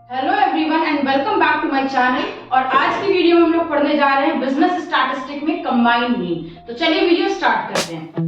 Hello everyone and welcome back to my channel. और आज की वीडियो में हम लोग पढ़ने जा रहे हैं बिजनेस स्टैटिस्टिक में कंबाइंड मीन। तो चलिए वीडियो स्टार्ट करते हैं।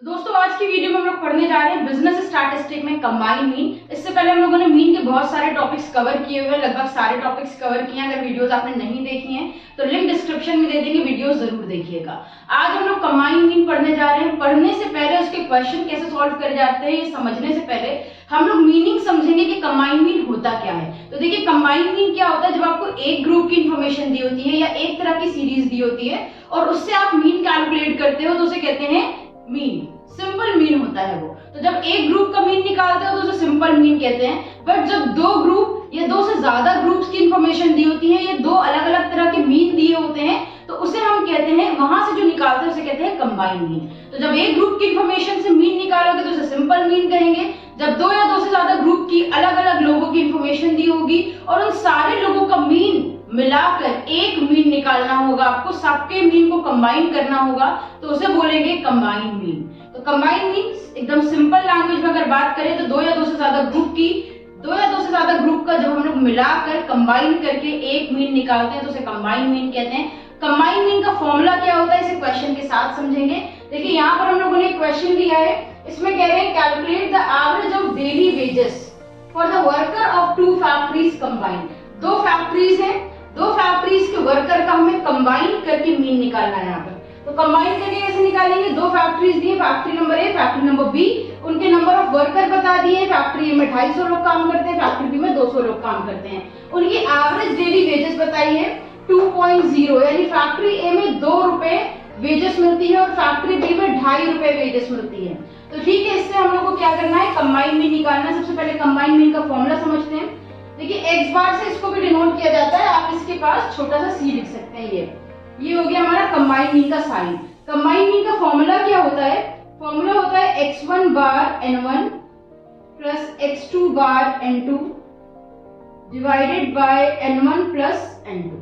दोस्तों आज की वीडियो में हम लोग पढ़ने जा रहे हैं बिजनेस स्टैटिस्टिक में कंबाइंड मीन। इससे पहले हम लोगों ने मीन के बहुत सारे टॉपिक्स कवर किए हुए, लगभग सारे टॉपिक्स कवर किए हैं। अगर वीडियोस आपने नहीं देखी हैं तो लिंक डिस्क्रिप्शन में दे देंगे, वीडियोस जरूर देखिएगा। आज हम लोग कंबाइंड मीन पढ़ने जा रहे हैं। पढ़ने से पहले उसके क्वेश्चन कैसे सॉल्व करे जाते हैं ये समझने से पहले हम लोग मीनिंग समझेंगे कि कंबाइंड मीन होता क्या है। तो देखिए कंबाइंड मीन क्या होता है, जब आपको एक ग्रुप की इंफॉर्मेशन दी होती है या एक तरह की सीरीज दी होती है और उससे आप मीन कैलकुलेट करते हो तो उसे कहते हैं मीन। सिंपल मीन होता है वो। तो जब एक ग्रुप का मीन निकालते हो तो उसे सिंपल मीन कहते हैं। बट जब दो ग्रुप या दो से ज्यादा ग्रुप्स की इंफॉर्मेशन दी होती है या दो अलग अलग तरह के मीन दिए होते हैं तो उसे हम कहते हैं, वहां से जो निकालते हैं उसे कहते हैं कंबाइंड मीन। तो जब एक ग्रुप की इंफॉर्मेशन से मीन निकालोगे तो उसे सिंपल मीन कहेंगे। जब दो या दो से ज्यादा ग्रुप की अलग अलग लोगों की इंफॉर्मेशन दी होगी और उन सारे लोगों का मीन मिलाकर एक मीन निकालना होगा, आपको सबके मीन को कंबाइन करना होगा, तो उसे बोलेंगे कंबाइंड मीन। तो कंबाइंड मीन एकदम सिंपल लैंग्वेज में अगर बात करें तो दो या दो से ज्यादा ग्रुप का जब हम लोग मिलाकर कंबाइन करके एक मीन निकालते हैं तो उसे कंबाइंड मीन कहते हैं। कंबाइंड मीन का फॉर्मूला क्या होता है इसे क्वेश्चन के साथ समझेंगे। देखिए यहाँ पर हम लोगों ने एक क्वेश्चन दिया है, इसमें कह रहे हैं calculate the average of daily wages for the worker of two factories combined. दो फैक्ट्रीज हैं, दो फैक्ट्रीज के वर्कर का हमें कंबाइन करके मीन निकालना है। यहाँ पर तो कंबाइन करके कैसे निकालेंगे, दो फैक्ट्रीज दिए, factory number A factory number B, उनके नंबर ऑफ वर्कर बता दिए। फैक्ट्री ए में 250 लोग काम करते हैं, फैक्ट्री बी में 200 लोग काम करते हैं। उनकी एवरेज डेली वेजेस बताई है 2.0, यानी फैक्ट्री ए में 2 रुपए वेजेस मिलती है और फैक्ट्री बी में 2.5 रुपए वेजेस मिलती है। तो ठीक है, इससे हम लोग को क्या करना है, कंबाइन मीन निकालना है। सबसे पहले कंबाइन मीन का फॉर्मूला समझते हैं। देखिए एक्स बार से इसको भी डिनोट किया जाता है, आप इसके पास छोटा सा सी लिख सकते हैं। ये हो गया हमारा कंबाइन मीन का साइन। कंबाइन मीन का फॉर्मूला क्या होता है, फॉर्मूला होता है x1 bar n1 plus x2 bar n2 divided by n1 plus n2।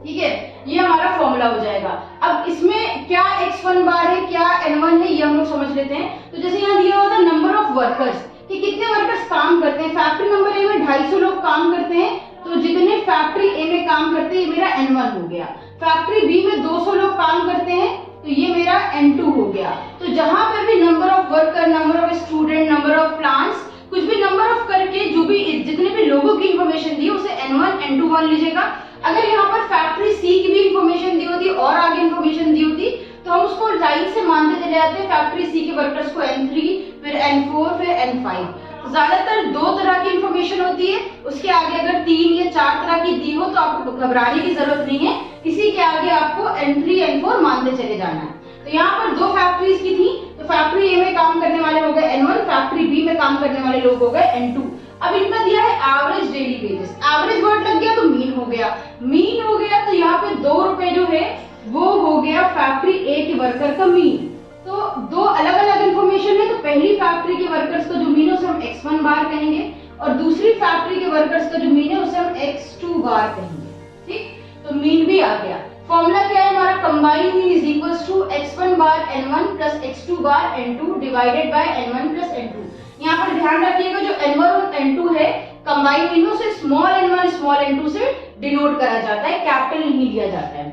ठीक है, ये हमारा फॉर्मूला हो जाएगा। अब इसमें क्या x1 बार है क्या n1 है ये हम लोग समझ लेते हैं। तो जैसे यहाँ दिया होता है नंबर ऑफ वर्कर्स कि कितने वर्कर्स काम करते हैं। फैक्ट्री नंबर ए में 250 लोग काम करते हैं, तो जितने फैक्ट्री ए में काम करते हैं ये मेरा n1 हो गया। फैक्ट्री बी में 200 लोग काम करते हैं तो ये मेरा n2 हो गया। तो जहां पर भी number of worker, number of student, number of plants, कुछ भी नंबर ऑफ करके जो भी जितने भी लोगों की इंफॉर्मेशन दी उसे n1 n2 मान लीजिएगा। अगर यहाँ पर फैक्ट्री सी की भी इंफॉर्मेशन दी होती और आगे इंफॉर्मेशन दी होती तो हम उसको लाइन से मानते चले जाते हैं। फैक्ट्री सी के वर्कर्स को n3, फिर n4, फिर n5। ज्यादातर दो तरह की इंफॉर्मेशन होती है, उसके आगे अगर 3 या 4 तरह की दी हो तो आपको घबराने की जरूरत नहीं है, इसी के आगे आपको n3 n4 मानते चले जाना है। तो यहाँ पर दो फैक्ट्रीज की थी, तो फैक्ट्री ए में काम करने वाले हो गए n1, फैक्ट्री बी में काम करने वाले लोग हो गए n2। अब इनका दिया है average daily wages, average word लग गया तो मीन हो गया। मीन हो गया तो यहाँ पे 2 रुपए जो है वो हो गया फैक्ट्री ए के वर्कर का मीन। तो दो अलग अलग इंफॉर्मेशन है, तो पहली फैक्ट्री के वर्कर्स का जो मीन है उसे हम x1 बार कहेंगे और दूसरी फैक्ट्री के वर्कर्स का जो मीन है उसे हम x2 बार कहेंगे। ठीक, तो मीन भी आ गया। फॉर्मूला क्या है हमारा, combined mean is equals to x1 bar n1 plus x2 bar n2 divided by n1 plus n2। यहाँ पर ध्यान रखिएगा जो n1 और n2 है कंबाइंड मीन में उसे स्मॉल n1 स्मॉल n2 से डिनोट करा जाता है, कैपिटल नहीं लिया जाता है।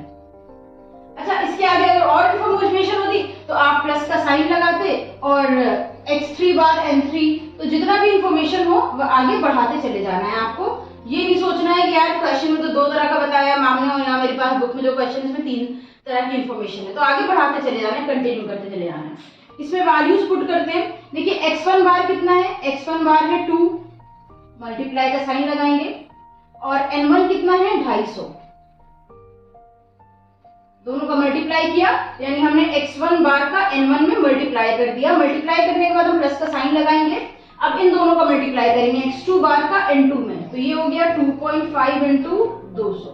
अच्छा, इसके आगे अगर और इंफॉर्मेशन होती तो आप प्लस का साइन लगाते और x3 बार n3, तो जितना भी इंफॉर्मेशन हो वो आगे बढ़ाते चले जाना है। आपको ये नहीं सोचना है कि यार क्वेश्चन में तो 2 तरह का बताया मैम ने और यहाँ मेरे पास बुक में जो क्वेश्चन है इसमें 3 तरह की इंफॉर्मेशन है, तो आगे बढ़ाते चले जाना है, कंटिन्यू करते चले जाना है। इसमें वैल्यूज पुट करते हैं। देखिए x1 बार कितना है, x1 बार है 2, मल्टीप्लाई का साइन लगाएंगे, और n1 कितना है 250, दोनों का मल्टीप्लाई किया यानी हमने x1 बार का n1 में मल्टीप्लाई कर दिया। मल्टीप्लाई करने के बाद हम प्लस का साइन लगाएंगे। अब इन दोनों का मल्टीप्लाई करेंगे x2 बार का n2 में, तो ये हो गया 2.5 इंटू 200।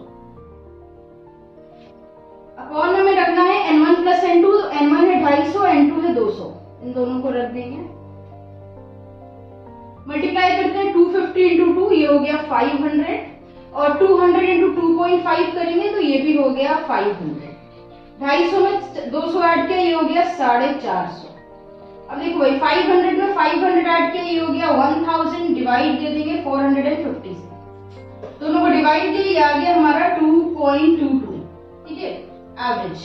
अपॉन में रखना है n1 प्लस n2, n1 है 250, n2 है 200, इन दोनों को रख देंगे। मल्टीप्लाई करते हैं 250 इंटू 2, ये हो गया 500, और 200 इंटू 2.5 करेंगे तो ये भी हो गया 500। 250 में 200 ऐड किया, ये हो गया 450। अब देखो भाई 500 में 500 ऐड किया, ये हो गया 1000, डिवाइड दे देंगे 450 से, दोनों को डिवाइड दिया, ये आ गया हमारा 2.22, ठीक है एवरेज।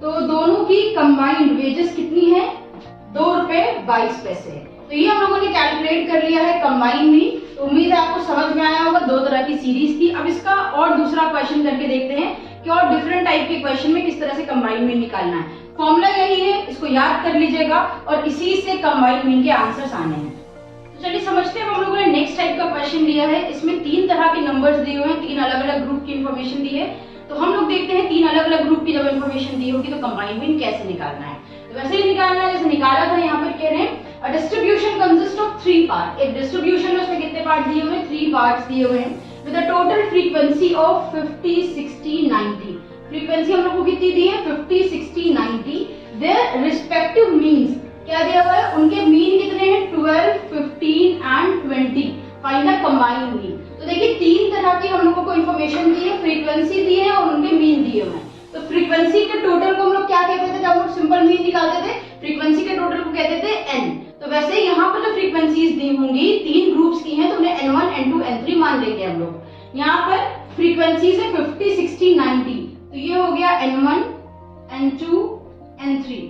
तो दोनों की कंबाइंड वेजेस कितनी है, 2 रुपए 22 पैसे। तो ये हम लोगों ने कैलकुलेट कर लिया है कंबाइंड मीन। तो उम्मीद है आपको समझ में आया होगा, 2 तरह की सीरीज थी। अब इसका और दूसरा क्वेश्चन करके देखते हैं कि और डिफरेंट टाइप के क्वेश्चन में किस तरह से कंबाइंड मीन निकालना है। फॉर्मूला यही है, इसको याद कर लीजिएगा और इसी से कंबाइंड मीन के आंसर्स आने हैं। तो चलिए समझते हैं। हम लोगों ने नेक्स्ट टाइप का क्वेश्चन लिया है, इसमें 3 तरह के नंबर्स दिए हुए हैं, 3 अलग अलग ग्रुप की इन्फॉर्मेशन दी है। तो हम लोग देखते हैं 3 अलग अलग ग्रुप की जब इन्फॉर्मेशन दी होगी तो कंबाइंड मीन कैसे निकालना है। तो वैसे ही निकालना है जैसे निकाला था, यहाँ पर कह रहे हैं a distribution consist of 3 part. एक डिस्ट्रीब्यूशन में उसमें कितने पार्ट दिए हुए हैं, 3 पार्ट्स दिए हुए हैं with a total frequency of 50, 60, 90। Frequency हम लोग को कितनी दी है, 50, 60, 90। देयर रिस्पेक्टिव मीन्स क्या दिया हुआ है, उनके मीन कितने हैं, 12, 15 and 20। Find the combined mean. तो देखिए 3 तरह की हम लोगों को इन्फॉर्मेशन दी है, फ्रीक्वेंसी दी है और उनके मीन दिए हुए हैं। तो फ्रीक्वेंसी के टोटल को हम लोग क्या कहते थे, जब हम लोग सिंपल मीन निकालते थे, फ्रीक्वेंसी के टोटल को कहते थे n। तो वैसे यहाँ पर जो फ्रीक्वेंसीज दी होंगी 3 ग्रुप्स की हैं, तो उन्हें n1, n2, n3 मान लेंगे हम लोग। यहाँ पर फ्रीक्वेंसीज है 50, 60, 90। तो ये हो गया n1, n2, n3,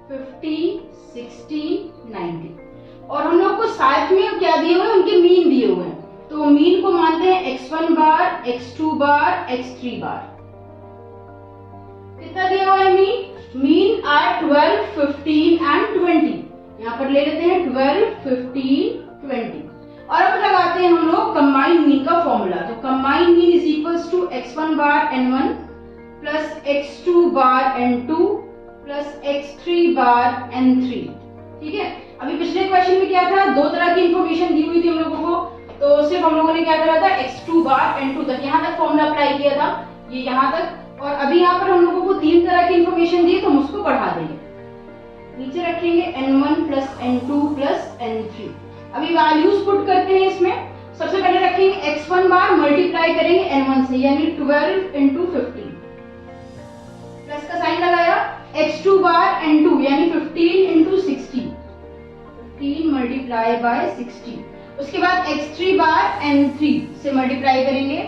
50, 60, 90। और हम लोग को साथ में क्या दिए हुए हैं, उनके मीन दिए हुए हैं। तो मीन को मानते हैं x1 बार, x2 बार, x3 बार। कितना दिया हुआ है मीन, मीन आर 12, 15 एंड 20। यहाँ पर ले लेते हैं 12, 15, 20। और अब लगाते हैं हम लोग कंबाइंड मीन का फॉर्मूला। तो combined mean is equals to x1 bar n1 plus x2 bar n2 plus x3 bar n3। ठीक है, अभी पिछले क्वेश्चन में क्या था, 2 तरह की इंफॉर्मेशन दी हुई थी हम लोगों को, तो सिर्फ हम लोगों ने क्या करा था, x2 बार n2 तक, यहाँ तक फॉर्मूला अप्लाई किया था, ये यहाँ तक। और अभी यहाँ पर हम लोगों को 3 तरह की इंफॉर्मेशन दी है, तो हम उसको बढ़ा देंगे, नीचे रखेंगे n1 plus n2 plus n3। अभी वैल्यूज पुट करते हैं इसमें। सबसे पहले रखेंगे x1 बार मल्टीप्लाई करेंगे n1 से, यानी 12 इंटू 15, प्लस का साइन लगाया, x2 बार n2 यानी 15 इंटू 60, 15 मल्टीप्लाई बाय 60। उसके बाद x3 बार n3 से मल्टीप्लाई करेंगे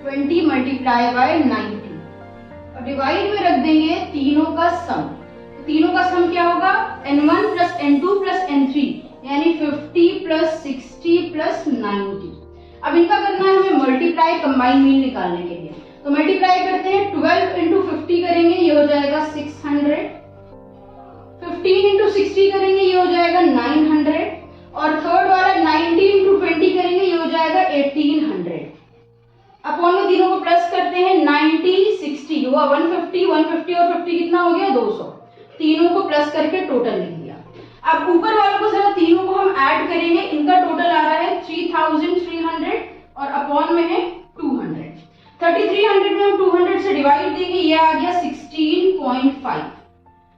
20 मल्टीप्लाई बाय 90 और डिवाइड में रख देंगे तीनों का सम। तो तीनों का सम क्या होगा, n1 plus n2 plus n3 यानी 50 प्लस 60 प्लस 90। अब इनका करना है हमें मल्टीप्लाई कंबाइंड मीन निकालने के लिए। तो मल्टीप्लाई करते हैं, 12 इंटू 50 करेंगे, ये हो जाएगा 600, 15 इंटू 60 करेंगे, ये हो जाएगा 900 और थर्ड वाला 90 इंटू 20 करेंगे, ये हो जाएगा 1800। अपॉन में तीनों को प्लस करते हैं, 90, 60 हुआ 150, 150 और 50 कितना हो गया, 200। तीनों को प्लस करके टोटल लिख दिया। अब ऊपर वालों को जरा तीनों को हम ऐड करेंगे, इनका टोटल आ रहा है 3300 और अपॉन में है 200। 3300 में हम 200 से डिवाइड देंगे, ये आ गया 16.5।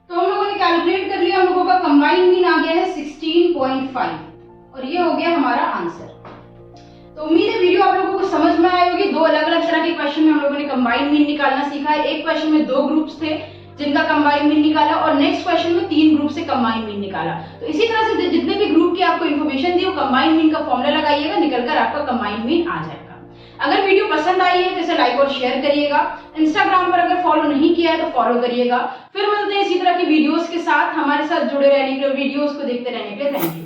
तो हम लोगों ने कैलकुलेट कर लिया, हम लोगों का कंबाइंड मीन आ गया है 16.5 और ये हो गया हमारा आंसर। तो उम्मीद है वीडियो आप लोगों को समझ में आई होगी। 2 अलग अलग तरह के क्वेश्चन में हम लोगों ने कंबाइंड मीन निकालना सीखा है। एक क्वेश्चन में 2 ग्रुप्स थे जिनका कंबाइंड मीन निकाला और नेक्स्ट क्वेश्चन में 3 ग्रुप से कंबाइंड मीन निकाला। तो इसी तरह से जितने भी ग्रुप की आपको इन्फॉर्मेशन दी, वो कंबाइंड मीन का फॉर्मूला लगाइएगा, निकलकर आपका कंबाइंड मीन आ जाएगा। अगर वीडियो पसंद आई है तो इसे लाइक और शेयर करिएगा। इंस्टाग्राम पर अगर फॉलो नहीं किया है तो फॉलो करिएगा। फिर मिलते हैं इसी तरह की वीडियोस के साथ। हमारे साथ जुड़े रहने के लिए, वीडियोस को देखते रहने के लिए थैंक यू।